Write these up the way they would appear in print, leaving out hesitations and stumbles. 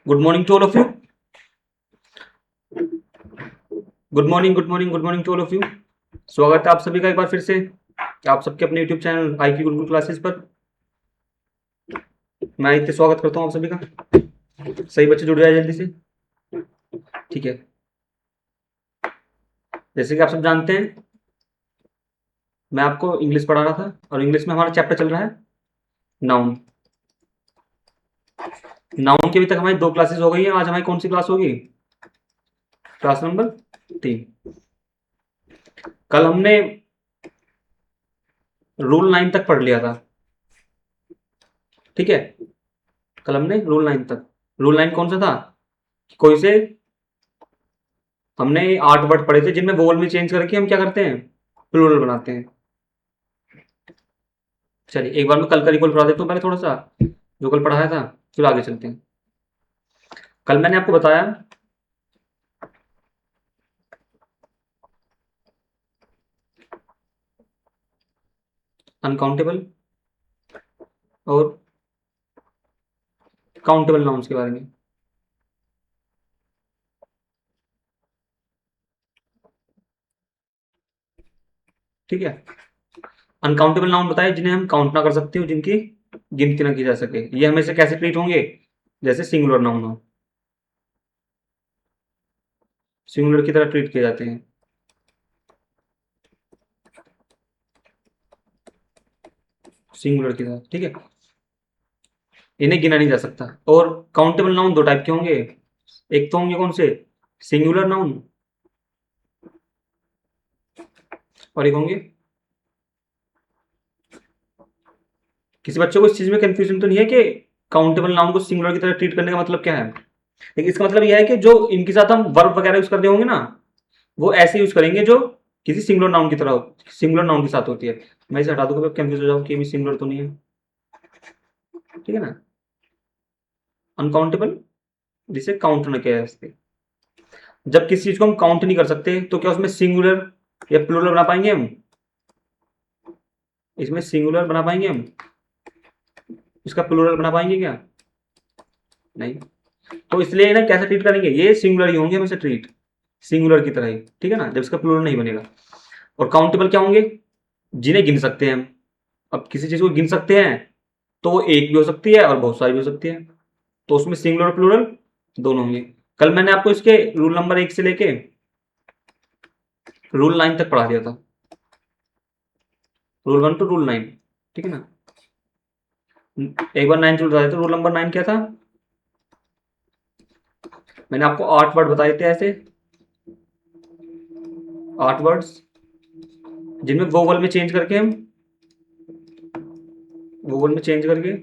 Good morning to all of you. Good morning good morning good morning to all of you. स्वागत है आप सभी का एक बार फिर से आप सबके अपने यूट्यूब चैनल आई की गुरुकुल क्लासेस पर। मैं इतने स्वागत करता हूँ आप सभी का। सही बच्चे जुड़ जाए जल्दी से, ठीक है। जैसे कि आप सब जानते हैं, मैं आपको इंग्लिश पढ़ा रहा था और इंग्लिश में हमारा चैप्टर चल रहा है नाउन। नाउन की अभी तक हमारी 2 क्लासेस हो गई हैं। आज हमारी कौन सी क्लास होगी? Class number 3। कल हमने रूल 9 तक पढ़ लिया था, ठीक है। कल हमने रूल 9 तक, रूल 9 कौन सा था? कोई से हमने 8 वर्ड पढ़े थे जिनमें वोवल में चेंज करके हम क्या करते हैं, प्लूरल बनाते हैं। चलिए एक बार मैं कल का रिकॉल पढ़ा देता हूँ पहले थोड़ा सा, जो कल पढ़ाया था, फिर आगे चलते हैं। कल मैंने आपको बताया अनकाउंटेबल और काउंटेबल नाउन्स के बारे में। ठीक है, अनकाउंटेबल नाउन बताए जिन्हें हम काउंट ना कर सकते हो, जिनकी गिनती ना की जा सके। ये हमेशा कैसे ट्रीट होंगे? जैसे सिंगुलर नाउन हो, सिंगुलर की तरह ट्रीट किए जाते हैं। सिंगुलर की तरह, ठीक है। इन्हें गिना नहीं जा सकता। और काउंटेबल नाउन 2 टाइप के होंगे। एक तो होंगे कौन से, सिंगुलर नाउन, और एक होंगे, किसी बच्चे को इस चीज में कंफ्यूजन तो नहीं है कि काउंटेबल नाउन को सिंगुलर की तरह ट्रीट करने का मतलब क्या है? लेकिन इसका मतलब यह है कि जो इनके साथ हम वर्ब वगैरह यूज करते होंगे ना, वो ऐसे यूज करेंगे जो किसी सिंगुलर नाउन की तरह, सिंगुलर नाउन के साथ होती है। मैं इसे हटा दूंगा, कंफ्यूज हो जाऊँ कि ये सिंगुलर तो नहीं है, ठीक है ना। अनकाउंटेबल, जिसे काउंट न किया जा सके। जब किसी चीज को हम काउंट नहीं कर सकते तो क्या उसमें सिंगुलर या प्लूरल बना पाएंगे हम? इसमें सिंगुलर बना पाएंगे हम? इसका प्लूरल बना पाएंगे क्या? नहीं। तो इसलिए ना कैसे ट्रीट करेंगे, ये सिंगुलर ही होंगे हमेशा ट्रीट, सिंगुलर की तरह ही, ठीक है ना, जब इसका प्लूरल नहीं बनेगा। और काउंटेबल क्या होंगे? जिन्हें गिन सकते हैं हम। अब किसी चीज को गिन सकते हैं तो वो एक भी हो सकती है और बहुत सारी भी हो सकती है, तो उसमें सिंगुलर और प्लूरल दोनों होंगे। कल मैंने आपको इसके रूल नंबर 1 से लेके रूल 9 तक पढ़ा दिया था, रूल 1 टू रूल 9, ठीक है ना। एक बार 9 बता देते, रूल नंबर 9 क्या था? मैंने आपको 8 वर्ड बताए थे ऐसे, 8 वर्ड्स जिनमें वोवल में चेंज करके हम, वोवल में चेंज करके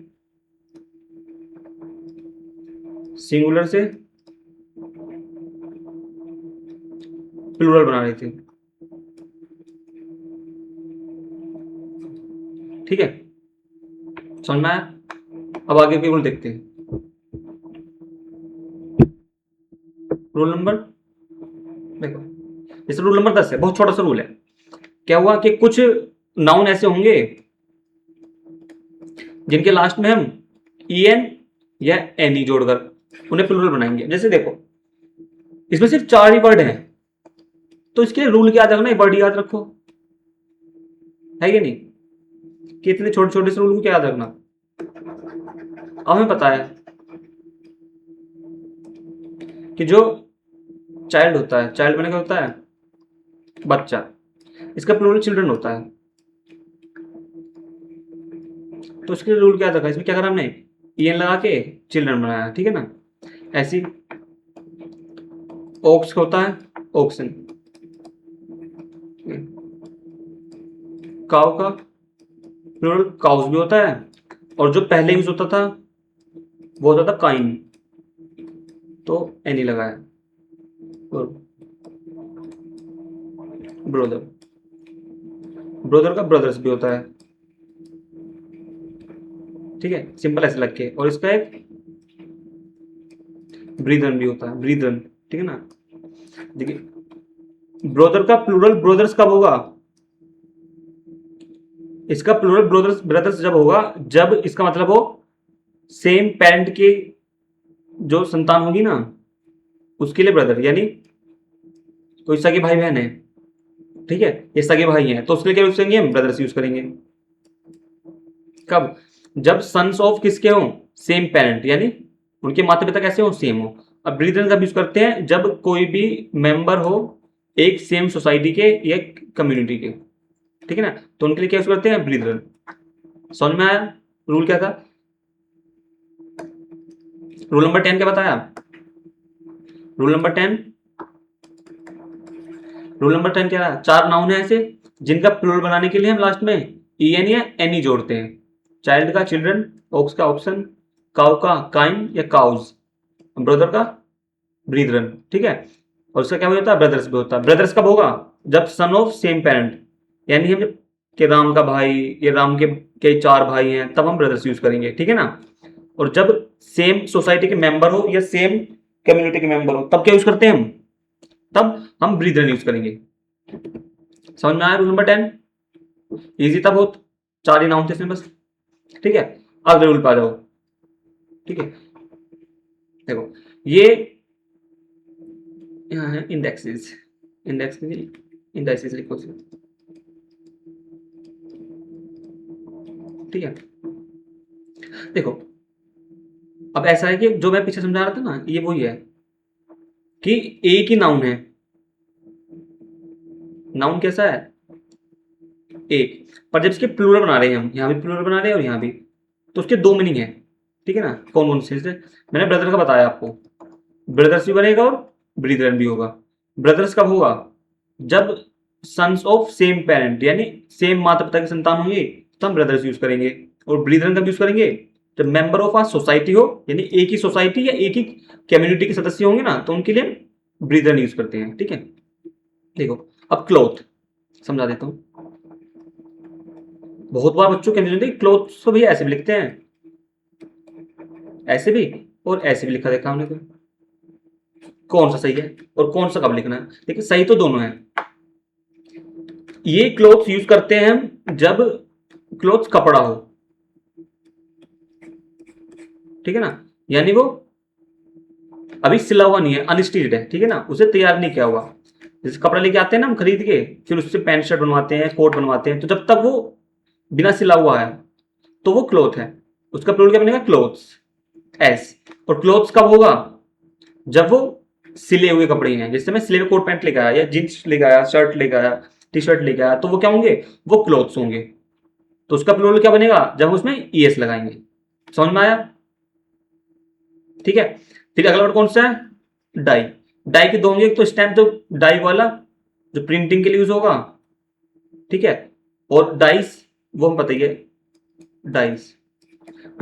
सिंगुलर से प्लूरल बना रहे थे, ठीक है। समझ में आया? अब आगे के रूल देखते हैं। रूल नंबर, देखो, जैसे रूल नंबर 10 है, बहुत छोटा सा रूल है। क्या हुआ कि कुछ नाउन ऐसे होंगे जिनके लास्ट में हम en या any जोड़कर उन्हें प्लूरल बनाएंगे। जैसे देखो, इसमें सिर्फ 4 ही वर्ड हैं, तो इसके रूल क्या याद रखना, वर्ड याद रखो, है कि नहीं? कि इतने छोटे छोटे से रूल को क्या याद रखना। अब हमें पता है कि जो चाइल्ड होता है, चाइल्ड मैंने क्या होता है, बच्चा, इसका प्लूरल चिल्ड्रन होता है। तो इसके रूल क्या रखा, इसमें क्या करा हमने, en लगा के चिल्ड्रन बनाया, ठीक है ना। ऐसी ओक्स होता है, ओक्सन, काउ का प्लूरल काउस भी होता है, और जो पहले यूज होता था वो होता था काइन, तो एनी लगाया। और ब्रदर, ब्रदर का ब्रदर्स भी होता है, ठीक है, सिंपल ऐसे लग के। और इसका एक ब्रीदन भी होता है, ब्रीदन, ठीक है ना। देखिए, ब्रदर का प्लूरल ब्रदर्स कब होगा, इसका प्लूरल ब्रदर्स ब्रदर्स जब होगा जब इसका मतलब हो सेम पेरेंट के जो संतान होगी ना उसके लिए ब्रदर, यानी कोई सगे भाई बहन है, ठीक है, ये सगे भाई हैं, तो उसके लिए क्या यूज करेंगे हम, ब्रदर्स यूज करेंगे। कब, जब सन्स ऑफ किसके हो, सेम पेरेंट, यानी उनके माता पिता कैसे हो, सेम हो। अब ब्रीदरन कब यूज करते हैं, जब कोई भी मेंबर हो एक सेम सोसाइटी के या कम्युनिटी के, ठीक है ना, तो उनके लिए क्या यूज करते हैं, ब्रीदरन। समझ में आया रूल क्या था। रूल नंबर 10 क्या बताया, रूल नंबर 10, रूल नंबर 10 क्या रहा, चार नाउन है ऐसे जिनका प्लूरल बनाने के लिए हम लास्ट में en या any जोड़ते हैं। चाइल्ड का चिल्ड्रन, ओक्स का ऑक्सन, काउ का काइन या काउज, ब्रदर का ब्रीदरन, ठीक है। और उसका क्या भी होता है, ब्रदर्स भी होता है। ब्रदर्स कब होगा, जब सन ऑफ सेम पेरेंट, यानी हम कि राम का भाई, ये राम के चार भाई हैं, तब हम ब्रदर्स यूज करेंगे, ठीक है ना। और जब सेम सोसाइटी के मेंबर हो या सेम कम्युनिटी के मेंबर हो तब क्या यूज करते हैं हम, तब हम ब्रीदरन यूज करेंगे। समझ में आया रूल नंबर 10, इजी था बहुत, चार ही नाउन थे इसमें बस, ठीक है। अगले रूल पे आ जाओ, ठीक है। देखो ये यहाँ है इंडेक्सेस, इंडेक्सेस लिखो इसे, ठीक है। देखो अब ऐसा है कि जो मैं पीछे समझा रहा था ना, ये वही है कि एक ही नाउन है, नाउन कैसा है, एक, पर जब इसके प्लूरल बना रहे हैं हम, यहाँ भी प्लूरल बना रहे हैं और यहाँ भी, तो उसके दो मीनिंग है, ठीक है ना। कौन कौन से, मैंने ब्रदर का बताया आपको, ब्रदर्स भी बनेगा और ब्रीदरन भी होगा। ब्रदर्स कब होगा, जब सन्स ऑफ सेम पेरेंट, यानी सेम माता पिता की संतान होंगे तो हम ब्रदर्स यूज करेंगे। और ब्रीदरन कब यूज करेंगे, जब मेंबर ऑफ आ सोसाइटी हो, यानी एक ही सोसाइटी या एक ही कम्युनिटी के सदस्य होंगे ना, तो उनके लिए ब्रीदरन यूज करते हैं, ठीक है। देखो अब क्लॉथ समझा देता हूँ। बहुत बार बच्चों के अंदर क्लॉथ्स को भी ऐसे भी लिखते हैं, ऐसे भी और ऐसे भी लिखा देखा हमने, तो कौन सा सही है और कौन सा कब लिखना है, देखिए सही तो दोनों है। ये क्लॉथ्स यूज करते हैं हम जब क्लॉथ्स कपड़ा हो, ठीक है ना, यानी वो अभी सिला हुआ नहीं है, अनस्टिच्ड है, ठीक है ना, उसे तैयार नहीं किया हुआ। जैसे कपड़ा लेके आते हैं ना हम खरीद के, फिर उससे पैंट शर्ट बनवाते हैं, कोट बनवाते हैं, तो जब तक वो बिना सिला हुआ है तो वो क्लॉथ है, उसका प्लूरल क्या बनेगा, क्लॉथ्स, एस। और क्लॉथ्स कब होगा, जब वो सिले हुए कपड़े हैं, जैसे मैं सिले हुए कोट पैंट लेके आया या जींस लेके आया, शर्ट लेके आया, टी शर्ट लेके आया, तो वो क्या होंगे, वो क्लॉथ्स होंगे। तो उसका प्लूरल क्या बनेगा, जब हम उसमें ईएस लगाएंगे। समझ में आया, ठीक है। फिर अगला वर्ड कौन सा है, डाई। डाई के दो होंगे, एक तो स्टैम्प जो डाई वाला जो प्रिंटिंग के लिए यूज होगा, ठीक है, और डाइस वो हम बताइए, dice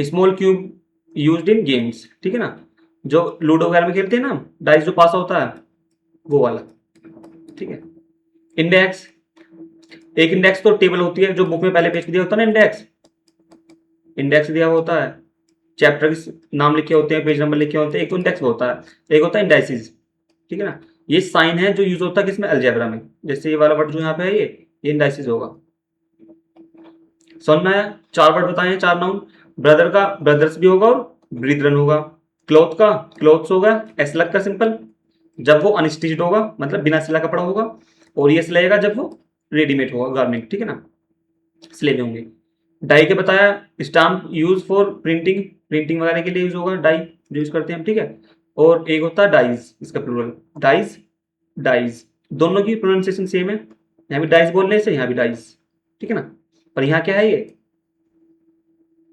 small cube used in games, ठीक है ना, जो लूडो वगैरह में खेलते हैं ना, डाइस जो पास होता है वो वाला, ठीक है। इंडेक्स, एक इंडेक्स तो टेबल होती है जो बुक में पहले पेज पे दिया होता है ना, इंडेक्स, इंडेक्स दिया हुआ होता है, चैप्टर के नाम लिखे होते हैं, पेज नंबर लिखे होते हैं, एक तो इंडेक्स होता है, एक होता है इंडाइसिस, ठीक है ना। ये साइन है जो यूज होता है किसमें, अलजेब्रा में, जैसे ये वाला वर्ड जो यहाँ पे है ये इंडाइसिस होगा। समझ में आया, चार वर्ड बताए हैं, चार नाउन। ब्रदर का ब्रदर्स भी होगा और ब्रीदरन होगा। क्लॉथ का क्लॉथ्स होगा, एस लग का सिंपल, जब वो अनस्टिच्ड होगा मतलब बिना सिला कपड़ा होगा, और ये लगेगा जब वो रेडीमेड होगा गारमेंट, ठीक है ना, सिले में होंगे। डाई के बताया, stamp use for printing, printing वगैरह के लिए यूज होगा डाई जो यूज करते हैं हम, ठीक है। और एक होता है डाइज, इसका प्लूरल डाइज, डाइज, दोनों की प्रोनाउंसिएशन सेम है, यहाँ भी डाइज बोलने से यहाँ भी डाइज, ठीक है ना। पर यहाँ क्या है, ये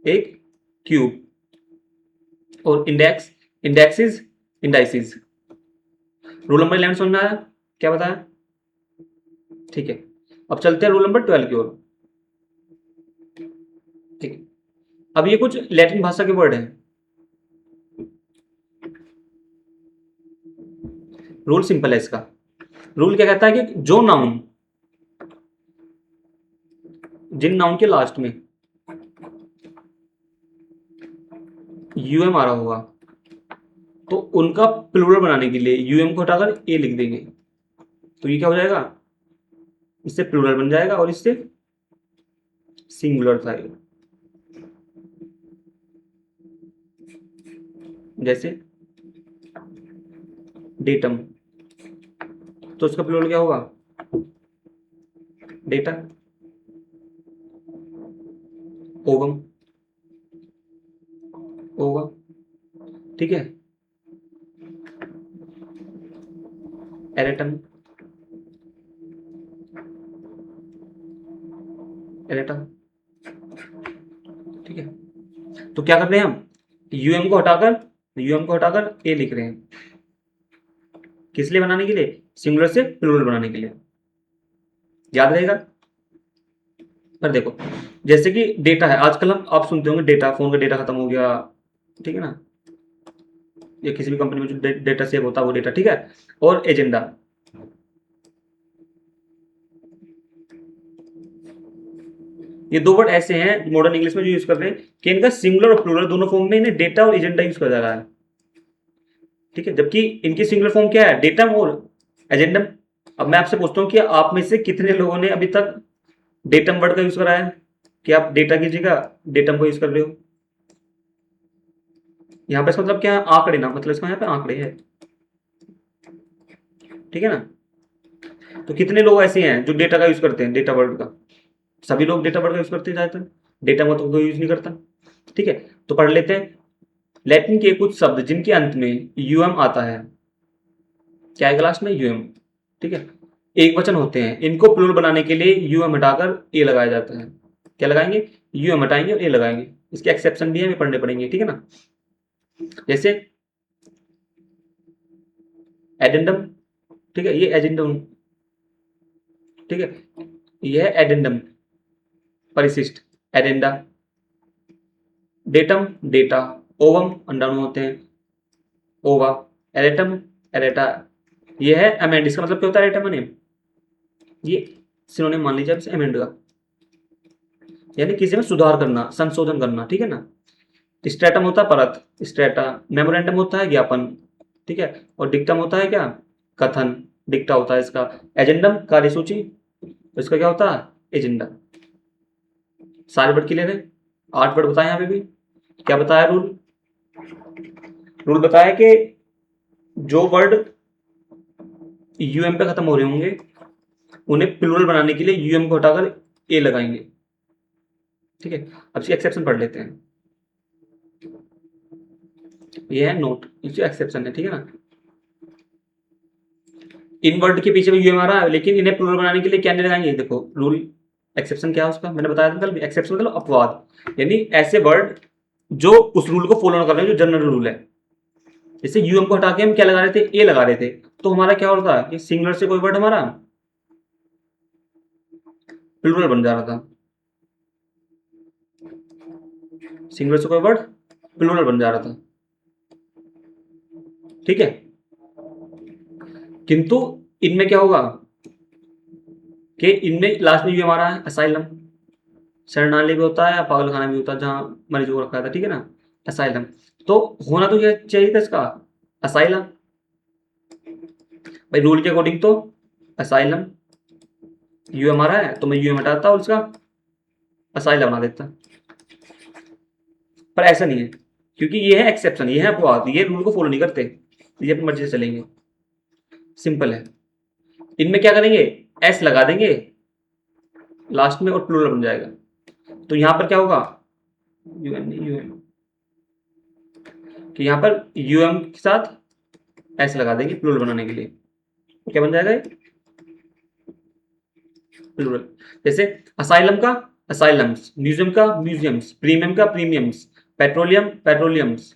एक क्यूब। और index, indexed, indices. Rule number 11 समझ में आया, क्या बताया, ठीक है। अब चलते हैं रूल नंबर 12 की ओर, ठीक है। अब ये कुछ लैटिन भाषा के वर्ड हैं। रूल सिंपल है इसका, रूल क्या कहता है कि जो नाउन, जिन नाउन के लास्ट में यूएम आ रहा होगा, तो उनका प्लूरल बनाने के लिए यूएम को हटाकर ए लिख देंगे, तो ये क्या हो जाएगा, इससे प्लूरल बन जाएगा और इससे सिंगुलर था। जैसे डेटम, तो उसका प्लूरल क्या होगा? डेटा। ओवम, ओवा, ठीक है। एरेटम, एरेटा, ठीक है। तो क्या कर रहे हैं हम, यूएम को हटाकर ए लिख रहे हैं, किस लिए बनाने के लिए? सिंगुलर से प्लूरल बनाने के लिए, याद रहेगा। पर देखो, जैसे कि डेटा है, आजकल हम आप सुनते होंगे डेटा, फोन का डेटा खत्म हो गया, ठीक है ना, या किसी भी कंपनी में जो डेटा सेव होता है वो डेटा, ठीक है। और एजेंडा, ये दो वर्ड ऐसे हैं मॉडर्न इंग्लिश में जो यूज कर रहे हैं कि इनका सिंगुलर और प्लूरल दोनों फॉर्म में इन्हें डेटा और एजेंडा यूज करा जा रहा है, ठीक है। जबकि इनकी सिंगुलर फॉर्म क्या है? डेटम और एजेंडम। अब मैं आपसे पूछता हूँ कि आप में से कितने लोगों ने अभी तक डेटम वर्ड का यूज करा है, कि आप डेटा की जगह डेटम को यूज कर रहे हो? यहाँ पे इसका मतलब क्या है? आंकड़े ना, मतलब इसका यहाँ पे आंकड़े है, ठीक है ना। तो कितने लोग ऐसे हैं जो डेटा का यूज करते हैं, डेटा वर्ड का? सभी लोग डेटा वर्ड का यूज करते हैं ज्यादातर, डेटा मतलब कोई यूज नहीं करता, ठीक है। तो पढ़ लेते हैं लैटिन के कुछ शब्द जिनके अंत में यूएम आता है, क्या है क्लास में? यूएम, ठीक है। एक वचन होते हैं, इनको प्लूरल बनाने के लिए यूएम हटाकर ए लगाया जाता है। क्या लगाएंगे? यूएम हटाएंगे और ए लगाएंगे। इसके एक्सेप्शन भी हमें पढ़ने पड़ेंगे, ठीक है ना। जैसे एडेंडम, ठीक है, ये एजेंडम, ठीक है, ये है एडेंडम, परिशिष्ट, एडेंडा। Datum, data. ओवम, अंडाणु होते हैं, ओवा। एरेटम, एरेटा, ये है अमेंड। इसका मतलब क्या होता है एरेटम ने? ये सिनोनिम मान लीजिए आप अमेंड का, यानी किसी में सुधार करना, संशोधन करना, ठीक है ना। स्ट्रेटम होता है परत, स्ट्रेटा। मेमोरेंडम होता है ज्ञापन, ठीक है। और डिक्टम होता है क्या? कथन, डिक्टा होता है इसका। एजेंडम, कार्यसूची, तो इसका क्या होता है? एजेंडा। सारे वर्ड क्लियर है? 8 वर्ड बताए यहाँ पे भी। क्या बताया रूल? रूल बताया कि जो वर्ड यूएम पे खत्म हो रहे होंगे उन्हें प्लूरल बनाने के लिए यूएम को हटाकर ए लगाएंगे, ठीक है। अब इसकी एक्सेप्शन पढ़ लेते हैं। ये है नोट, इसकी एक्सेप्शन है, ठीक है ना। इन वर्ड के पीछे भी यूएम आ रहा है, लेकिन इन्हें प्लूरल बनाने के लिए क्या नहीं लगाएंगे? देखो रूल, एक्सेप्शन क्या है उसका, मैंने बताया था कल भी। एक्सेप्शन मतलब अपवाद, यानी ऐसे वर्ड जो उस रूल को फॉलो ना कर रहे हैं, जो जनरल रूल है। जैसे यूएम को हटा के हम क्या लगा रहे थे? ए लगा रहे थे, तो हमारा क्या हो रहा था कि सिंगुलर से कोई वर्ड हमारा प्लूरल बन जा रहा था, सिंगुलर से कोई वर्ड प्लूरल बन जा रहा था, ठीक है। किंतु इनमें क्या होगा कि इनमें लास्ट में यूएम आ रहा है, असाइलम। शरणालय भी होता है, पागलखाना भी होता है जहां मरीजों को रखा था, ठीक है ना, असाइलम। तो होना तो क्या चाहिए था इसका? असाइलम, भाई रूल के अकॉर्डिंग तो असाइलम। यूएम आ रहा है तो मैं यूएम हटाता और उसका असाइलम बना देता, पर ऐसा नहीं है, क्योंकि ये है एक्सेप्शन, ये है अपवाद, ये रूल को फॉलो नहीं करते, ये अपनी मर्जी से चलेंगे। सिंपल है। इनमें क्या करेंगे? एस लगा देंगे लास्ट में और प्लूरल बन जाएगा। तो यहां पर क्या होगा? यूएम, यूएम, कि यहां पर यूएम के साथ एस लगा देंगे प्लूरल बनाने के लिए, तो क्या बन जाएगा ये? प्लूरल। जैसे असाइलम का असाइलम्स, म्यूजियम का म्यूजियम्स, प्रीमियम का प्रीमियम्स, पेट्रोलियम पेट्रोलियम्स।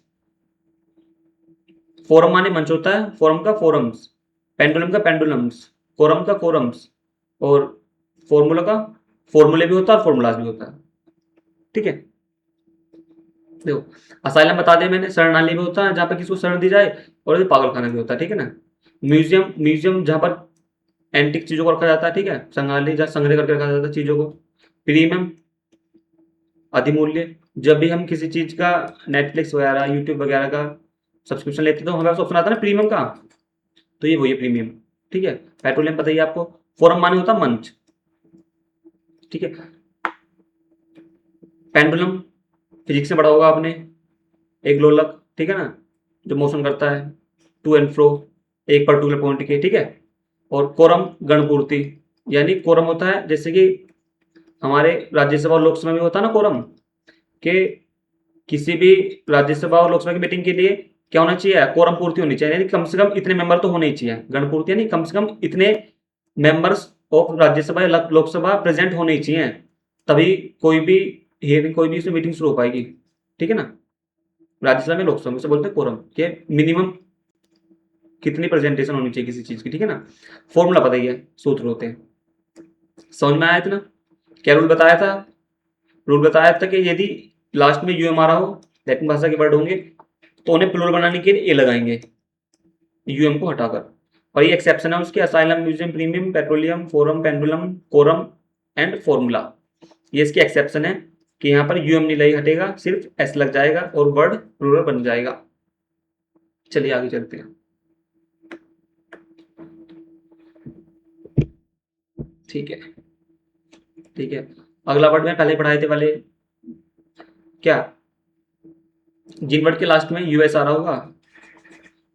फोरम माने मंच होता है, फोरम का फोरम्स, पेंडुलम का पेंडुलम्स, कोरम का कोरम्स, और फॉर्मूला का फॉर्मूले भी होता है और फॉर्मूलाज भी होता है, ठीक है। देखो असाइलम बता दिया मैंने, शरणालय भी होता है जहां पर किसी को शरण दी जाए, और पागलखाना भी होता है, ठीक है ना। म्यूजियम, म्यूजियम जहां पर एंटिक चीजों को रखा जाता है, ठीक है। संग्रहालय जहां संग्रह करके रखा जाता है चीजों को। प्रीमियम, अधिमूल्य, जब भी हम किसी चीज का नेटफ्लिक्स वगैरह, यूट्यूब वगैरह का सब्सक्रिप्शन लेते हैं तो हमारे पास ऑप्शन आता है ना प्रीमियम का, तो ये वही है प्रीमियम, ठीक है। पेट्रोलियम पता ही है आपको। फोरम माने होता मंच, ठीक है। पेंडुलम, फिजिक्स में पढ़ा होगा आपने, एक लोलक, ठीक है ना, जो मोशन करता है टू एंड फ्रो, एक पर्टिकुलर पॉइंट के, ठीक है। और कोरम गणपूर्ति, यानी कोरम होता है जैसे कि हमारे राज्यसभा और लोकसभा में होता है ना कोरम, कि किसी भी राज्यसभा और लोकसभा की मीटिंग के लिए क्या होना चाहिए, कोरम पूर्ति होनी चाहिए, यानी कम से कम इतने मेंबर तो होने ही चाहिए। गणपूर्ति यानी कम से कम इतने मेंबर्स ऑफ राज्यसभा या लोकसभा प्रेजेंट होने ही चाहिए, तभी कोई भी हियरिंग, कोई भी इसमें मीटिंग शुरू हो पाएगी, ठीक है ना। राज्यसभा में लोकसभा में से बोलते हैं कोरम के मिनिमम कितनी प्रेजेंटेशन होनी चाहिए किसी चीज की, ठीक है ना। फॉर्मूला पता ही है, सूत्र होते हैं। समझ में आया था ना। क्या रूल बताया था, रूल बताया था कि यदि लास्ट में यूएम आ रहा हो, लैटिन भाषा के वर्ड होंगे, तो उन्हें प्लूरल बनाने के लिए ए लगाएंगे यूएम को हटाकर। और ये एक्सेप्शन है उसके, asylum, museum, premium, petroleum, forum, pendulum, quorum and formula. ये इसकी एक्सेप्शन है कि यहाँ पर यूएम नहीं लगी हटेगा, सिर्फ एस लग जाएगा और वर्ड प्लूरल बन जाएगा। चलिए आगे चलते हैं। ठीक है, ठीक है। अगला वर्ड में पहले पढ़ाए थे वाले, क्या, जिन वर्ड के लास्ट में यूएस आ रहा होगा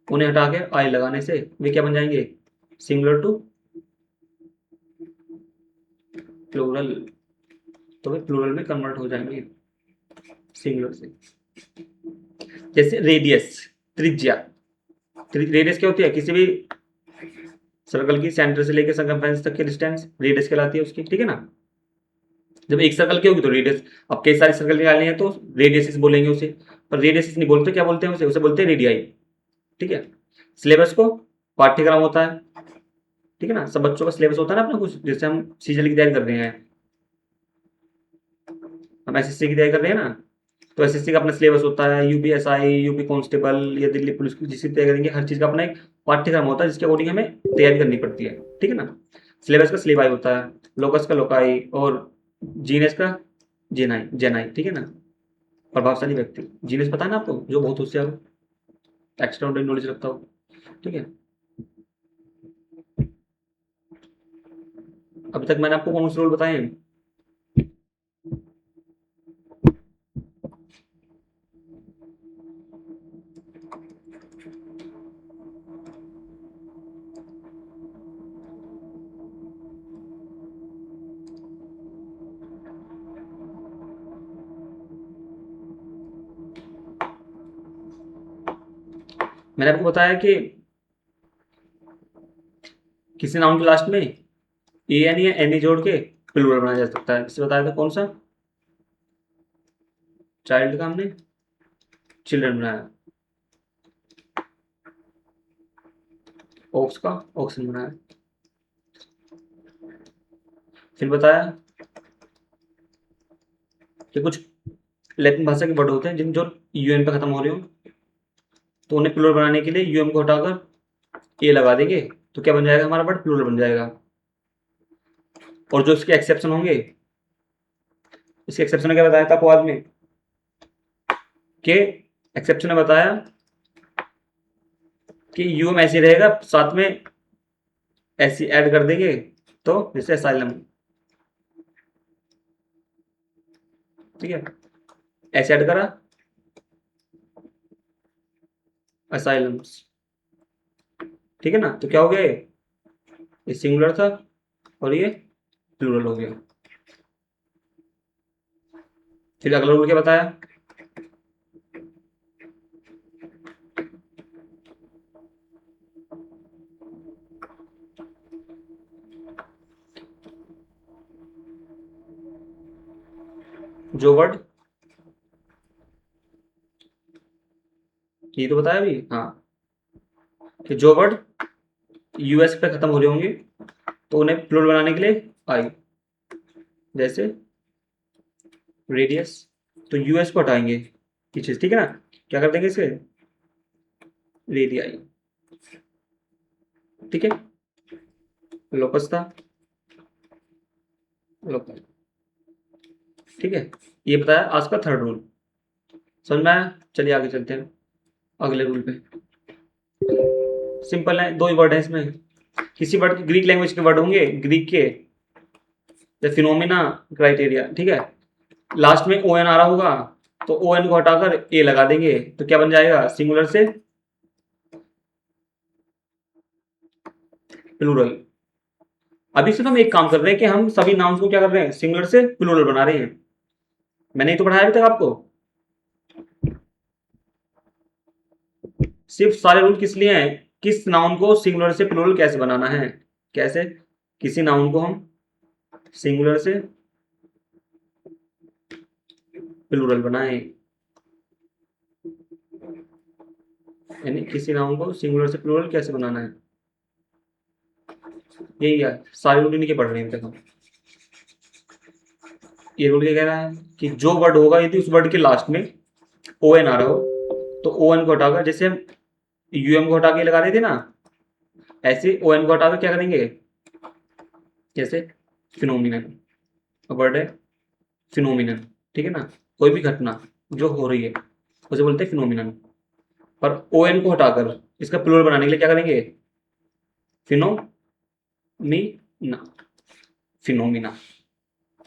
उन्हें हटा के आई लगाने से वे क्या बन जाएंगे, सिंगुलर टू प्लूरल, तो वे प्लूरल में कन्वर्ट हो जाएंगे सिंगुलर से। जैसे रेडियस, त्रिज्या, रेडियस क्या होती है, किसी भी सर्कल की सेंटर से लेकर सर्कमफ्रेंस तक की डिस्टेंस रेडियस कहलाती है उसकी, ठीक है ना। जब एक सर्कल की होगी तो रेडियस, अब कई सारे सर्कल निकालने हैं तो रेडियसिस बोलेंगे उसे, पर रेडियसिस नहीं बोलते, क्या बोलते हैं उसे, उसे बोलते हैं रेडियाई, ठीक है। सिलेबस को पाठ्यक्रम होता है, ठीक है ना, सब बच्चों का सिलेबस होता है ना अपना कुछ, जैसे हम सीजीएल की तैयारी कर रहे हैं, हम एसएससी की तैयारी कर रहे हैं ना, तो एसएससी का अपना सिलेबस होता है, यूपीएसआई, यूपी कांस्टेबल या दिल्ली पुलिस की जिसकी तैयारी करेंगे, हर चीज का अपना एक पाठ्यक्रम होता है जिसके अकॉर्डिंग हमें तैयारी करनी पड़ती है, ठीक है ना। सिलेबस का सिलेबाई होता है, लोकस का लोकाई और जीनेस का जेनाई, जेनाई, ठीक है ना। प्रभावशाली व्यक्ति, जीनेस पता है ना आपको, जो बहुत होशियार हो, एक्स्ट्रा ऑर्डिनरी नॉलेज रखता हो, ठीक है। अभी तक मैंने आपको कौन से रूल बताए हैं, मैंने आपको बताया कि किसी नाउन के लास्ट में ए एन या एन ई जोड़ के प्लूरल बनाया जा सकता है, इससे बताया था कौन सा, चाइल्ड का हमने चिल्ड्रन बनाया, ओक्स का ऑक्सन बनाया, फिर बताया कि कुछ लैटिन भाषा के वर्ड होते हैं जिन जो यूएन पे खत्म हो रहे हो, तो उन्हें प्लूरल बनाने के लिए यूएम को हटाकर ए लगा देंगे, तो क्या बन जाएगा, हमारा वर्ड प्लूरल बन जाएगा। और जो इसके एक्सेप्शन होंगे, इसके एक्सेप्शन ने क्या बताया था आपको बाद में, कि एक्सेप्शन ने बताया कि यूएम ऐसे रहेगा, साथ में ऐसी ऐड कर देंगे, तो जैसे असाइलम, ठीक है, ऐसे ऐड करा असाइलम्स, ठीक है ना, तो क्या हो गया, ये सिंगुलर था और ये प्लूरल हो गया। फिर अगला रूल क्या बताया, जो वर्ड, ये तो बताया अभी, हाँ, कि जो वर्ड यूएस पे खत्म हो रहे होंगे तो उन्हें प्लूरल बनाने के लिए आई, जैसे रेडियस, तो यूएस को हटाएंगे पीछे, ठीक है ना, क्या कर देंगे इसे, रेडियाई, ठीक है। लोकस था, लोकस, ठीक है। ये बताया आज का थर्ड रूल, समझ में आया। चलिए आगे चलते हैं अगले रूल पे। सिंपल है, दो ही वर्ड है इसमें, किसी वर्ड, ग्रीक लैंग्वेज के वर्ड होंगे, ग्रीक के, फिनोमिना, क्राइटेरिया, ठीक है, लास्ट में ओ एन आ रहा होगा, तो ओ एन को हटाकर ए लगा देंगे, तो क्या बन जाएगा, सिंगुलर से प्लूरल। अभी सिर्फ हम एक काम कर रहे हैं कि हम सभी नाउन्स को क्या कर रहे हैं, सिंगुलर से प्लूरल बना रहे हैं। मैंने ये तो पढ़ाया अभी तक आपको। सिर्फ सारे रूल किस लिए हैं, किस नाउन को सिंगुलर से प्लूरल कैसे बनाना है, कैसे किसी नाउन को हम सिंगुलर से प्लूरल बनाएं, यानी किसी नाउन को सिंगुलर से प्लूरल कैसे बनाना है, यही है। सारे रूल इन्हीं के पढ़ रहे हैं हम। ये रूल क्या कह रहा है कि जो वर्ड होगा यदि उस वर्ड के लास्ट में ओ एन आ रहा हो तो ओ एन को हटाकर, जैसे हम यू एम को हटा के लगा रहे थे ना, ऐसे ओ एन को हटाकर क्या करेंगे, जैसे फिनोमिनन, वर्ड है फिनोमिनन, ठीक है ना, कोई भी घटना जो हो रही है उसे बोलते हैं फिनोमिनन। पर ओ एन को हटाकर इसका प्लूरल बनाने के लिए क्या करेंगे, फिनोमिना, फिनोमिना,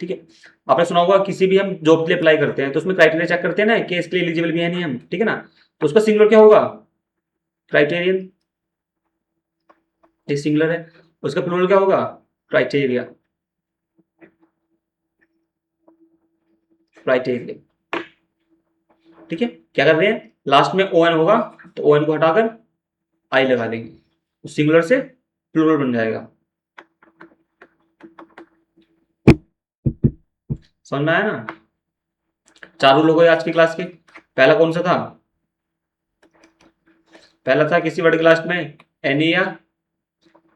ठीक है। आपने सुना होगा किसी भी हम जॉब के लिए अप्लाई करते हैं तो उसमें क्राइटेरिया चेक करते हैं ना कि इसके लिए एलिजिबल भी है नहीं हम, ठीक है ना, तो उसका सिंगुलर क्या होगा, क्राइटेरियन, ये सिंगुलर है, उसका प्लूरल क्या होगा, क्राइटेरिया, क्राइटेरिया, ठीक है। क्या कर रहे हैं, लास्ट में ओ एन होगा तो ओ एन को हटाकर आई लगा देंगे, तो सिंगुलर से प्लूरल बन जाएगा। समझ में आया ना। चार रूल हो गए आज की क्लास के। पहला कौन सा था, पहला था किसी वर्ड के लास्ट में एन या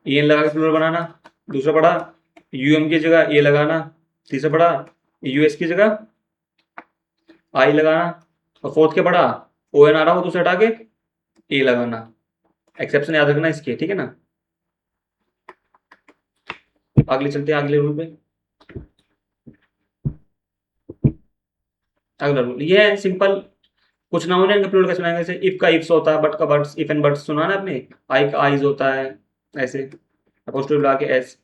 ई एन लगा के प्लूरल बनाना। दूसरा पढ़ा यूएम की जगह ए लगाना। तीसरा पढ़ा यूएस की जगह आई लगाना। और फोर्थ क्या पढ़ा, ओ एन आ रहा हो तो उसे हटा के ए लगाना। एक्सेप्शन याद रखना इसके, ठीक है ना। अगले चलते हैं अगले रूल पे। अगला रूल ये है सिंपल, कुछ नाउन है इनका प्लूरल कैसे बनाएंगे, जैसे इफ का इफ्स होता है, बट का बट्स, इफ एंड बट्स सुना ना आपने, आई का आईज होता है, ऐसे अपोस्ट्रोफी लगा के एस,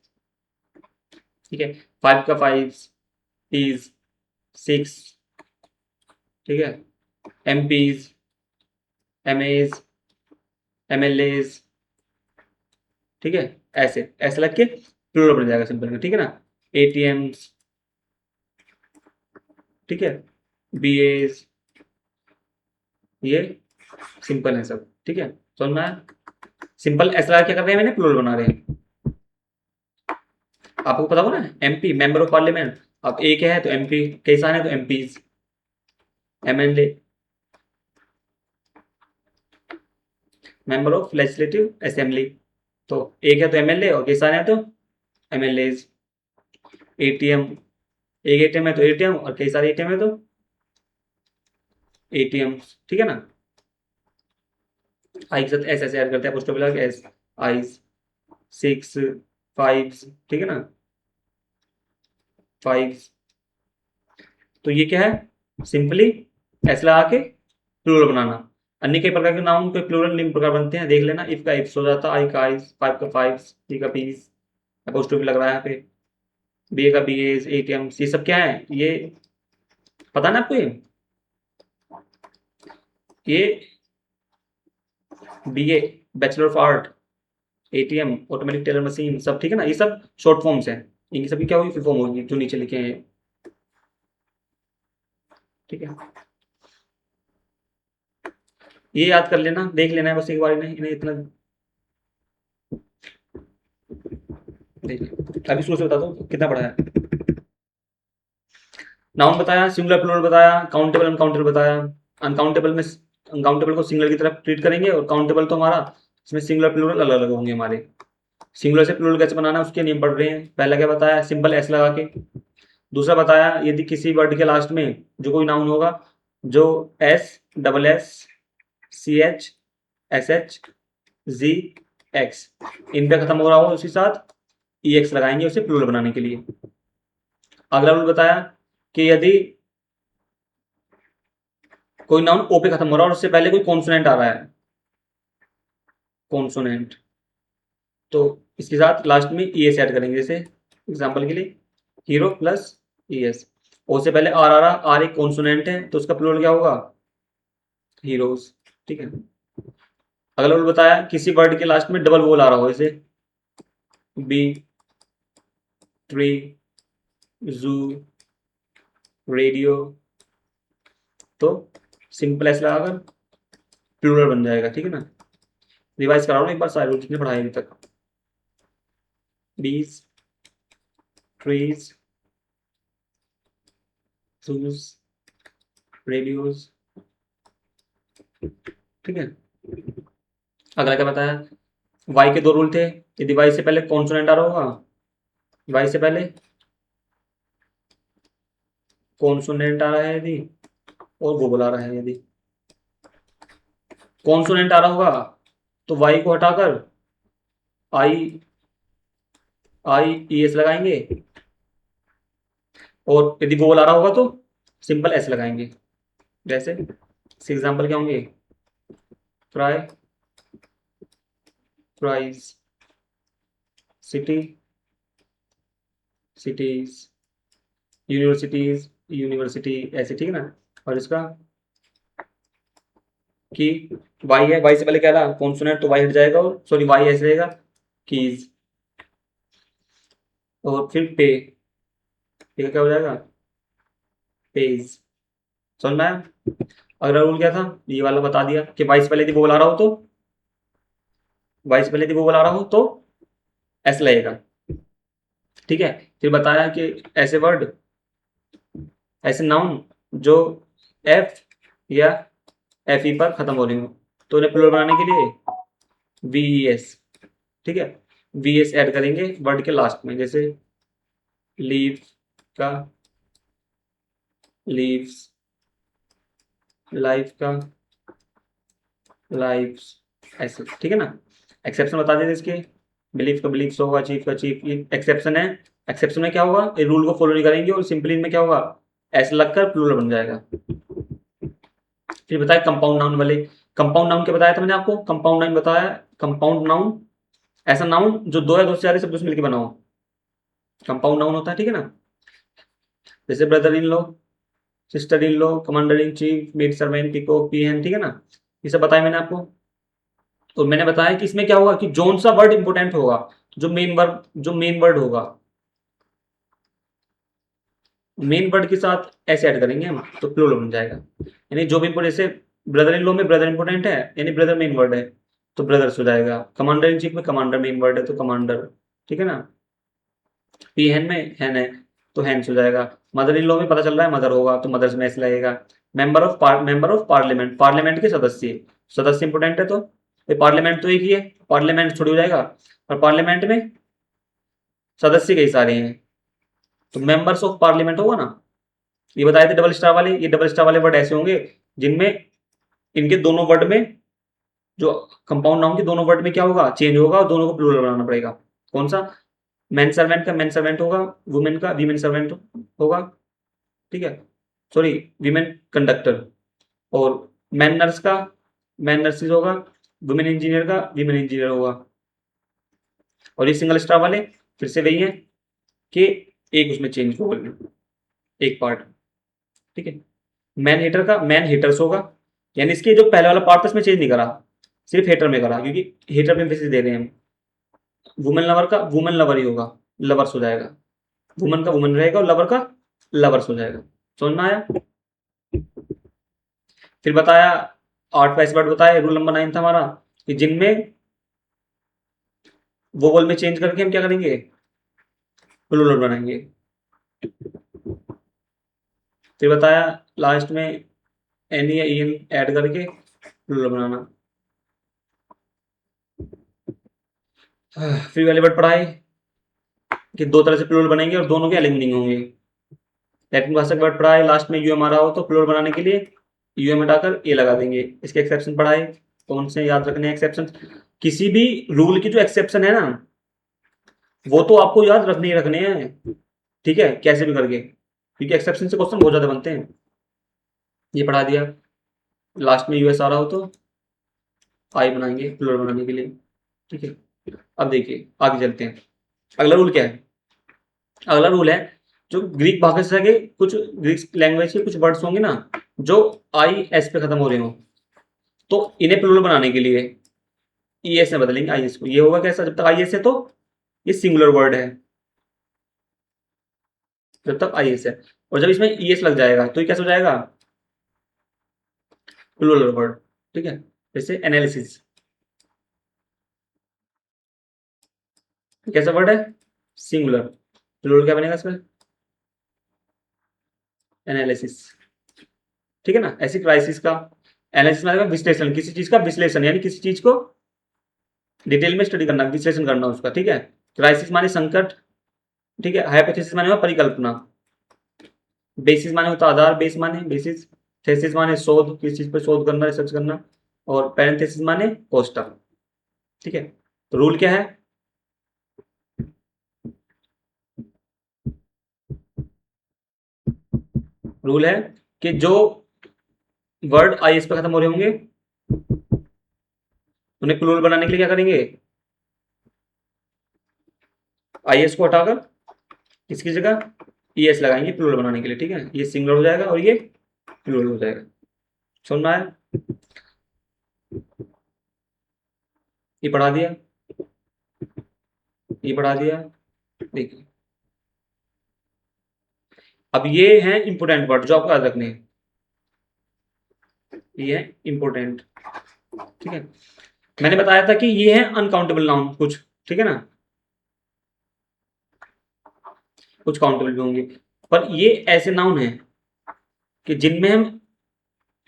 ठीक है। फाइव का फाइव्स, इज, सिक्स, ठीक है, एमपीज, एमएज, एमएलएज, ठीक है, ऐसे ऐसे लग के प्लूरल बन जाएगा सिंपल में, ठीक है ना। एटीएम्स, ठीक है, बीएज, ये सिंपल है सब, ठीक है। समझ में आया। सिंपल ऐसा लगा क्या कर रहे हैं, मैंने प्लूरल बना रहे हैं। आपको पता होगा ना एमपी, मेंबर ऑफ पार्लियामेंट, अब ए क्या है तो एमपी, कई सारे हैं तो MPs, MLA, member of legislative assembly, तो एक है तो एमएलए और कई सारे हैं तो एमएलएज। एटीएम, एक एटीएम है तो एटीएम और कई सारे एटीएम है तो एटीएम, ठीक है ना। आई के साथ एस ऐसे ऐड करते हैं, post office S, eyes, six, five, ठीक है ना, फाइव। तो ये क्या है, सिंपली ऐसे लगा के प्लूरल बनाना। अन्य कई प्रकार के नाउन के प्लूरल निम्न प्रकार बनते हैं, देख लेना। इफ का इफ्स हो जाता, आई का आइज, फाइव का फाइव्स, टी का पीस, अपोस्ट्रोफी लग रहा है यहाँ पे, बी का बी एज, एटीएम, ये सब क्या है, ये पता ना आपको, ये BA, bachelor of art, ATM, automatic teller machine, सब ठीक है ना, ये सब शॉर्ट फॉर्म्स हैं। इनकी सभी क्या होगी, फुल फॉर्म होगी जो नीचे लिखे हैं, ठीक है। ये याद कर लेना, देख लेना है बस एक बार, इन्हें इतना देख। अभी शुरू से बता दो कितना पढ़ा है। नाउन बताया, सिंगुलर प्लूरल बताया, काउंटेबल अनकाउंटेबल बताया। अनकाउंटेबल में अनकाउंटेबल को सिंगुलर की तरफ ट्रीट करेंगे और काउंटेबल तो हमारा इसमें सिंगुलर प्लूरल अलग अलग होंगे हमारे। सिंगुलर से प्लूरल कैसे बनाना है उसके नियम पढ़ रहे हैं। पहला क्या बताया, सिंपल एस लगा के। दूसरा बताया यदि किसी वर्ड के लास्ट में जो कोई नाउन होगा जो S, double S, C H, S H, जी, एक्स इन पे खत्म हो रहा हो उसके साथ ई एक्स लगाएंगे उसे प्लूरल बनाने के लिए। अगला रूल बताया कि यदि कोई नाउन ओ पे खत्म हो रहा है और उससे पहले कोई कॉन्सोनेंट आ रहा है, कॉन्सोनेंट, तो इसके साथ लास्ट में ई एस ऐड करेंगे। जैसे एग्जांपल के लिए हीरो प्लस ई एस, ओ से पहले आर आ रहा, आर एक कॉन्सोनेंट है तो उसका प्लूरल क्या होगा, हीरोज, ठीक है। अगला रूल बताया किसी वर्ड के लास्ट में डबल वोल आ रहा हो, जैसे बी, ट्री, जू, रेडियो, तो सिंपल एस लगाकर प्लूरल बन जाएगा। ठीक है ना, रिवाइज करा लो एक बार सारे रूल जितने पढ़ाए अभी तक। बीज, ट्रीज, जूस, रेडियोज। ठीक है, अगला क्या बताया, वाई के दो रूल थे। यदि वाई से पहले कॉन्सोनेंट आ रहा होगा, वाई से पहले कॉन्सोनेंट आ रहा है यदि, और वोवल आ रहा है यदि, कॉन्सोनेंट आ रहा होगा तो वाई को हटाकर आई, आई ई एस लगाएंगे, और यदि वोवल आ रहा होगा तो सिंपल एस लगाएंगे। जैसे एग्जाम्पल क्या होंगे, fry, fries, city, cities, universities, university, ऐसे। ठीक है ना, और इसका कि वाई है, वाई से पहले क्या रहा कॉन्सोनेंट, तो वाई हट जाएगा, और सॉरी वाई ऐसे रहेगा, कीज, और फिर पे, पे क्या हो जाएगा, पेज। समझ में आया। अगला रूल क्या था, ये वाला बता दिया कि वाई से पहले यदि वो बुला रहा हो तो, वाई से पहले यदि वो बुला रहा हो तो एस लगेगा। ठीक है, फिर बताया कि ऐसे वर्ड, ऐसे नाउन जो एफ या एफ ई पर खत्म हो रही हो, तो उन्हें प्लूरल बनाने के लिए वी एस, ठीक है, वी एस ऐड करेंगे वर्ड के लास्ट में। जैसे लीव का, लीव्स, लाइफ का, लाइव्स, ऐसे। ठीक है ना, एक्सेप्शन बता देते इसके, बिलीफ का बिलीफ्स होगा, चीफ का चीफ, ये एक्सेप्शन है। एक्सेप्शन में क्या होगा, ये रूल को फॉलो नहीं करेंगे, और सिंपली इनमें क्या होगा, ऐसे लगकर प्लूरल बन जाएगा। फिर बताया कंपाउंड नाउन वाले, कंपाउंड नाउन क्या बताया था मैंने आपको, कंपाउंड नाउन बताया, कंपाउंड नाउन ऐसा नाउन जो दो या दो से ज्यादा शब्दों से मिलकर बना हो, कंपाउंड नाउन होता है। ठीक है ना, जैसे brother in law, sister in law, commander in chief, maid servant, peacock, PN. ठीक है ना, ये सब बताया मैंने आपको। तो मैंने बताया कि इसमें क्या होगा कि जोन सा वर्ड इंपोर्टेंट होगा, जो मेन वर्ड होगा, मेन वर्ड के साथ ऐसे ऐड करेंगे हम, तो प्लूरल बन जाएगा। यानी जो भी इंपोर्टेंट, जैसे ब्रदर इन लॉ में ब्रदर इंपोर्टेंट है, यानी ब्रदर मेन वर्ड है, तो ब्रदर्स हो जाएगा। कमांडर इन चीफ में कमांडर मेन वर्ड है, तो कमांडर। ठीक है ना, पीएन में हैन है, तो हैंस हो जाएगा। मदर इन लॉ में पता चल रहा है मदर होगा, तो मदर्स में ऐसे लगेगा। मेंबर ऑफ पार्लियामेंट, पार्लियामेंट के सदस्य, सदस्य इंपोर्टेंट है, तो पार्लियामेंट तो एक ही है, पार्लियामेंट थोड़ी हो जाएगा, और पार्लियामेंट में सदस्य कई सारे हैं, तो मेंबर्स ऑफ पार्लियामेंट होगा ना। ये बताए थे डबल स्टार वाले, ये डबल स्टार वाले वर्ड ऐसे होंगे जिनमें इनके दोनों वर्ड में, जो कंपाउंड नाउन के दोनों वर्ड में क्या होगा, चेंज होगा, और दोनों को प्लूरल बनाना पड़ेगा। कौन सा, मैन सर्वेंट का मैन सर्वेंट होगा, वुमेन का वीमेन सर्वेंट होगा। ठीक है, सॉरी, वीमेन कंडक्टर, और मैन नर्स का मैन नर्सिस होगा, वुमेन इंजीनियर का वीमेन इंजीनियर होगा। और ये सिंगल स्टार वाले फिर से वही है कि एक उसमें चेंज होगा, एक पार्ट। ठीक है, मैन हेटर का मैन हेटर्स होगा, यानी इसके जो पहले वाला पार्ट था इसमें चेंज नहीं करा, सिर्फ हेटर में करा, क्योंकि हेटर में एम्फेसिस दे रहे हैं हम। वुमेन लवर का वुमेन लवर ही होगा, लवर्स हो जाएगा। वुमन का वुमन रहेगा, और लवर का लवर्स हो जाएगा। समझ में आया। फिर बताया 8 वर्ड बताया, रूल नंबर 9 था हमारा, कि जिनमें वोवल में चेंज करके हम क्या करेंगे, प्लूरल बनाएंगे। फिर बताया लास्ट में एन या ई एन ऐड करके प्लूरल बनाना। फिर वाले वर्ड पढ़ाए कि दो तरह से प्लूरल बनेंगे, और दोनों के अलग मीनिंग होंगे। लैटिन भाषा का वर्ड पढ़ाए, लास्ट में यूएम आ रहा हो तो प्लूरल बनाने के लिए यूएम हटाकर ए लगा देंगे। इसके एक्सेप्शन पढ़ाए, कौन से याद रखने एक्सेप्शन, किसी भी रूल की जो एक्सेप्शन है ना, वो तो आपको याद रखने ही रखने हैं। ठीक है, कैसे भी करके, क्योंकि एक्सेप्शन से क्वेश्चन बहुत ज्यादा बनते हैं। ये पढ़ा दिया, लास्ट में यूएस आ रहा हो तो आई बनाएंगे प्लूरल बनाने के लिए। ठीक है, अब देखिए आगे चलते हैं। अगला रूल क्या है, अगला रूल है जो ग्रीक भाषा के कुछ, ग्रीक लैंग्वेज के कुछ वर्ड्स होंगे ना जो आई एस पे खत्म हो रहे हो, तो इन्हें प्लूरल बनाने के लिए ई एस में बदलेंगे आई एस को। ये होगा कैसा, जब तक आई एस है तो ये सिंगुलर वर्ड है जब तक आई एस है, और जब इसमें ई एस लग जाएगा तो ये कैसे हो जाएगा, प्लूरल वर्ड। ठीक है, जैसे एनालिसिस कैसा वर्ड है, सिंगुलर, प्लूरल क्या बनेगा इसमें, एनालिसिस। ठीक है ना, ऐसी क्राइसिस का एनालिसिस मतलब विश्लेषण, किसी चीज का विश्लेषण यानी किसी चीज को डिटेल में स्टडी करना, विश्लेषण करना उसका। ठीक है, क्राइसिस माने संकट। ठीक है, हाइपोथेसिस माने हुआ परिकल्पना, बेसिस माने होता आधार, बेस माने बेसिस, थेसिस माने शोध, किसी चीज पर शोध करना, रिसर्च करना, और पैरेंथेसिस माने पोस्टर। ठीक है, तो रूल क्या है, रूल है कि जो वर्ड आई एस पे खत्म हो रहे होंगे उन्हें प्लूरल बनाने के लिए क्या करेंगे, आई एस को हटाकर इसकी जगह ई एस लगाएंगे प्लूरल बनाने के लिए। ठीक है, ये सिंगुलर हो जाएगा और ये प्लूरल हो जाएगा। सुनना है, ये पढ़ा दिया, ये पढ़ा दिया। देखिए अब ये हैं इंपोर्टेंट वर्ड जो आपको याद रखने हैं, ये है इंपोर्टेंट। ठीक है, मैंने बताया था कि ये है अनकाउंटेबल नाउन कुछ। ठीक है ना, कुछ काउंटेबल भी होंगे, पर ये ऐसे नाउन हैं कि जिनमें हम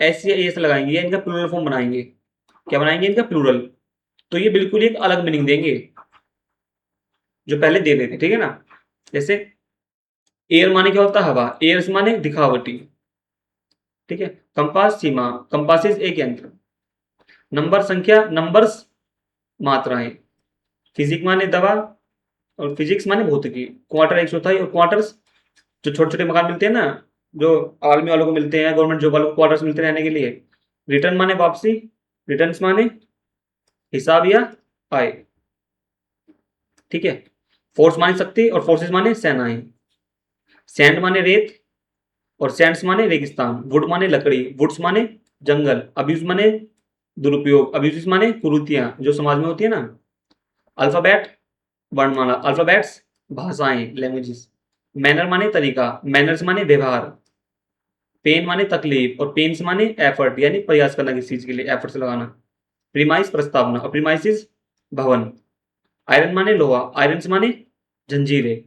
एस या एस लगाएंगे या इनका प्लूरल फॉर्म बनाएंगे। क्या बनाएंगे, इनका प्लूरल, तो ये बिल्कुल एक अलग मीनिंग देंगे जो पहले दे रहे थे। ठीक है ना, जैसे एयर माने क्या होता है, हवा, एयर्स माने दिखावटी। ठीक है, कंपास सीमा, कंपासिस एक यंत्र, नंबर संख्या, नंबर्स मात्राएं, फिजिक माने दवा, और फिजिक्स माने भौतिकी, क्वार्टर एक चौथाई, और क्वार्टर्स जो छोटे छोटे मकान मिलते हैं ना, जो आर्मी वालों को मिलते हैं, गवर्नमेंट जॉब वालों को क्वार्टर्स मिलते हैं रहने के लिए। रिटर्न माने वापसी, रिटर्न्स माने हिसाब या आय। ठीक है, फोर्स माने शक्ति, और फोर्सेस माने सेनाएं। सैंड माने रेत, और सैंड्स माने रेगिस्तान। वुड माने लकड़ी, वुड्स माने जंगल। अब्यूज माने दुरुपयोग, अब्यूज माने कुरीतियां जो समाज में होती है ना। अल्फाबेट वर्णमाला, अल्फाबेट्स भाषाएं, लैंग्वेजेस। मैनर माने तरीका, मैनर्स माने व्यवहार। पेन माने तकलीफ, और पेन्स माने एफर्ट यानी प्रयास करना किसी चीज के लिए, एफर्ट्स लगाना। प्रीमाइस प्रस्तावना, और प्रीमाइसिस भवन। आयरन माने लोहा, आयरन्स माने जंजीरें।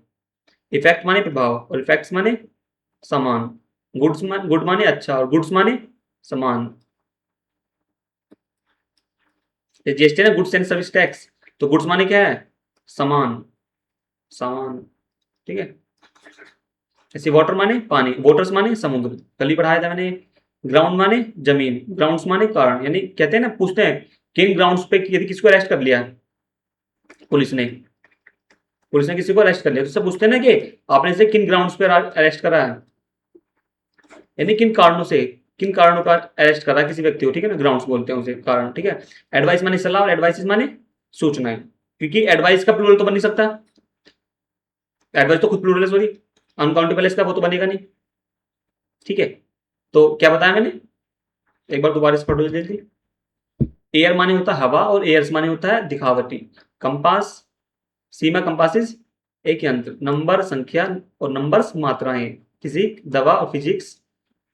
इफेक्ट माने प्रभाव, और इफेक्ट्स माने सामान। गुड माने अच्छा, और गुड्स माने सामान। जीएसटी है ना, गुड्स एंड सर्विस टैक्स, तो गुड्स माने क्या है, सामान, सामान। ठीक है, ऐसे वाटर माने पानी, वाटर्स माने समुद्र, कल ही पढ़ाया था मैंने। ग्राउंड माने जमीन, ग्राउंड्स माने कारण, यानी कहते हैं ना, पूछते हैं किन ग्राउंड्स पे यदि किसको अरेस्ट कर लिया पुलिस ने, पुलिस ने किसी को अरेस्ट कर लिया, तो सब पूछते हैं ना कि आपने इसे किन ग्राउंड्स पे अरेस्ट करा है, यानी किन कारणों से, किन कारणों का अरेस्ट करा किसी व्यक्ति को। ठीक है ना, ग्राउंड्स बोलते हैं उसे, कारण। ठीक है, एडवाइस माने सलाह, और एडवाइस माने सूचनाएं, क्योंकि एडवाइस का प्लूरल तो बन नहीं सकता, एडवाइस तो खुद प्लूरल है, सॉरी, अनकाउंटेबल इसका वो तो बनेगा नहीं। ठीक है, तो क्या बताया मैंने, एक बार दोबारा से पढ़ो जल्दी। एयर माने होता है हवा, और एयर्स माने होता है दिखावटी। कंपास, सीमा, कंपासिस एक यंत्र, नंबर संख्या, और नंबर्स मात्राएं, किसी दवा, और फिजिक्स,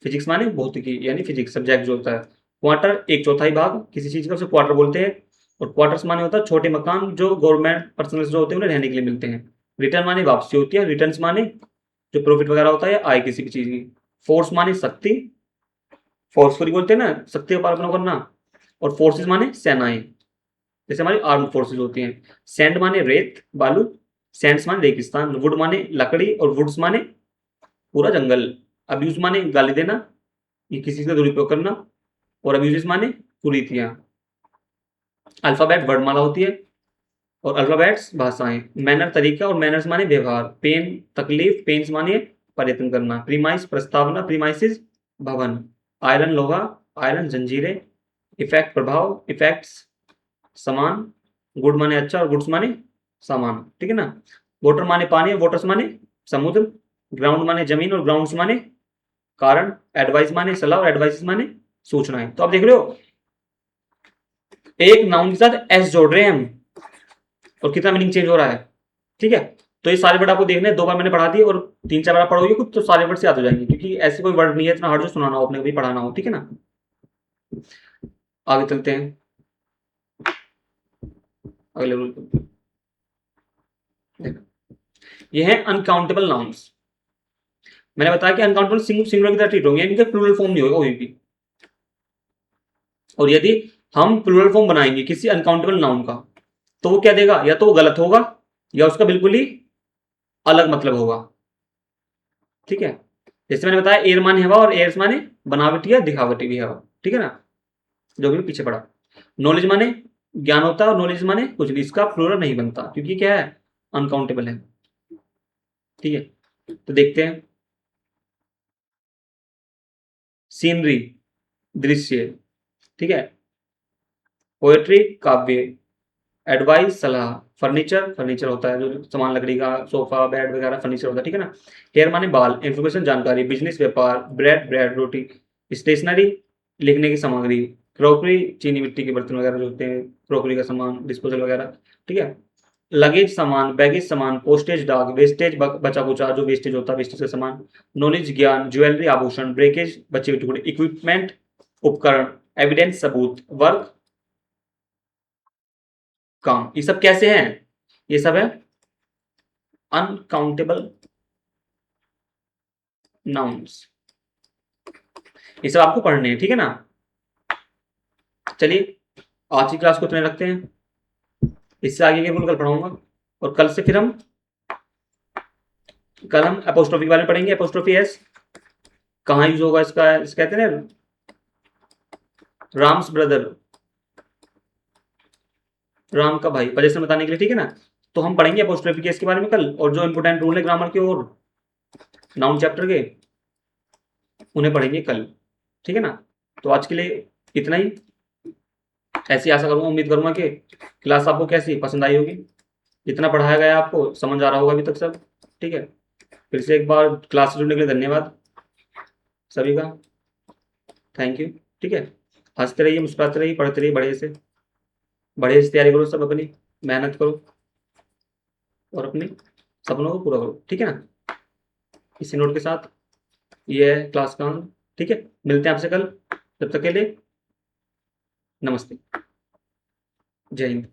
फिजिक्स माने भौतिकी यानी फिजिक्स सब्जेक्ट जो होता है। क्वार्टर एक चौथाई भाग किसी चीज का, उसे क्वार्टर बोलते हैं। और क्वार्टर्स माने होता है छोटे मकान जो गवर्नमेंट पर्सनल जो होते हैं उन्हें रहने के लिए मिलते हैं। रिटर्न माने वापसी होती है, रिटर्न्स माने जो प्रॉफिट वगैरह होता है, आय किसी भी चीज की। फोर्स माने शक्ति, फोर्सफुली बोलते हैं ना, शक्ति का पराक्रम करना। और फोर्सेस माने सेनाएं, जैसे हमारी आर्म फोर्सेस होती हैं। सैंड माने रेत, बालू, सैंड्स माने रेगिस्तान। वुड माने लकड़ी, और वुड्स माने पूरा जंगल। अब्यूज माने गाली देना, ये किसी का दुरुपयोग करना। और अब्यूजेस माने कुरीतियां। अल्फाबेट वर्णमाला होती है, और अल्फाबेट्स भाषाएं। मैनर तरीका, और मैनर्स माने व्यवहार। पेन तकलीफ, पेन्स माने प्रयत्न करना। प्रीमाइस प्रस्तावना, प्रीमाइसिस भवन। आयरन लोहा, आयरन जंजीरें। इफेक्ट प्रभाव, इफेक्ट्स सामान। गुड माने अच्छा, और गुड्स माने सामान। ठीक है ना, वाटर माने पानी, और वाटर्स माने समुद्र। ग्राउंड माने जमीन, और ग्राउंड्स माने कारण। एडवाइस माने सलाह, और एडवाइस माने सूचनाएं। तो आप देख रहे हो एक नाउन के साथ एस जोड़ रहे हैं हम, और कितना मीनिंग चेंज हो रहा है, ठीक है। तो ये सारे वर्ड आपको देखने हैं, 2 बार मैंने पढ़ा दिए, और 3-4 बार पढ़ोगे खुद तो सारे वर्ड से याद हो जाएंगे, क्योंकि ऐसे कोई वर्ड नहीं है इतना हार्ड जो सुनाना हो अपने, कभी पढ़ाना हो, ठीक है ना। आगे चलते हैं अगले रूल पे। देखो, ये है अनकाउंटेबल नाउन्स। मैंने बताया कि अनकाउंटेबल सिंगुलर की तरह ट्रीट होंगे, इनका प्लूरल फॉर्म नहीं होगा कोई भी। और यदि हम प्लूरल फॉर्म बनाएंगे किसी अनकाउंटेबल नाउन का, तो वो क्या देगा, या तो वो गलत होगा या उसका बिल्कुल ही अलग मतलब होगा, ठीक है। जैसे मैंने बताया एयर माने हवा, और एयर्स माने बनावटी या दिखावटी भी हवा, ठीक है ना, जो भी पीछे पड़ा। नॉलेज माने ज्ञान होता है, और नॉलेज माने कुछ भी, इसका प्लूरल नहीं बनता क्योंकि क्या है, अनकाउंटेबल है, ठीक है। तो देखते हैं, सीनरी दृश्य, ठीक है। पोएट्री काव्य, एडवाइस सलाह, फर्नीचर फर्नीचर होता है जो सामान लकड़ी का, सोफा बेड वगैरह फर्नीचर होता है, ठीक है ना। हेयर माने बाल, इंफॉर्मेशन जानकारी, बिजनेस व्यापार, ब्रेड ब्रेड रोटी, स्टेशनरी लिखने की सामग्री, क्रॉकरी चीनी मिट्टी के बर्तन वगैरह जो होते हैं, क्रॉकरी का सामान, डिस्पोजल वगैरह, ठीक है। लगेज सामान, बैगेज सामान, पोस्टेज डाक, वेस्टेज बचा कुचा जो वेस्टेज होता है, वेस्टेज का सामान, नॉलेज ज्ञान, ज्वेलरी आभूषण, ब्रेकेज बचे हुए टुकड़े, इक्विपमेंट उपकरण, एविडेंस सबूत, वर्क काम। ये सब कैसे हैं, ये सब है अनकाउंटेबल नाउन्स, ये सब आपको पढ़ने हैं, ठीक है ना। चलिए आज की क्लास को इतने रखते हैं, इससे आगे के रूल कल पढ़ाऊंगा, और कल से फिर हम अपोस्ट्रोफी के बारे में पढ़ेंगे। अपोस्ट्रोफी एस कहाँ यूज होगा इसका, इस कहते हैं ना राम्स ब्रदर, राम का भाई, पजेशन बताने के लिए, ठीक है ना। तो हम पढ़ेंगे अपोस्ट्रोफी केस के बारे में कल, और जो इंपोर्टेंट रूल है ग्रामर के और नाउन चैप्टर के, उन्हें पढ़ेंगे कल, ठीक है ना। तो आज के लिए इतना ही। ऐसी आशा करूंगा, उम्मीद करूंगा कि क्लास आपको कैसी पसंद आई होगी, जितना पढ़ाया गया आपको समझ आ रहा होगा अभी तक सब, ठीक है। फिर से एक बार क्लास से जुड़ने के लिए धन्यवाद सभी का, थैंक यू, ठीक है। हंसते रहिए, मुस्कुराते रहिए, पढ़ते रहिए, बढ़िया से तैयारी करो, सब अपनी मेहनत करो, और अपने सपनों को पूरा करो, ठीक है ना। इसी नोट के साथ ये है क्लास का अंत, ठीक है। मिलते हैं आपसे कल, तब तक के लिए नमस्ते, जय हिंद।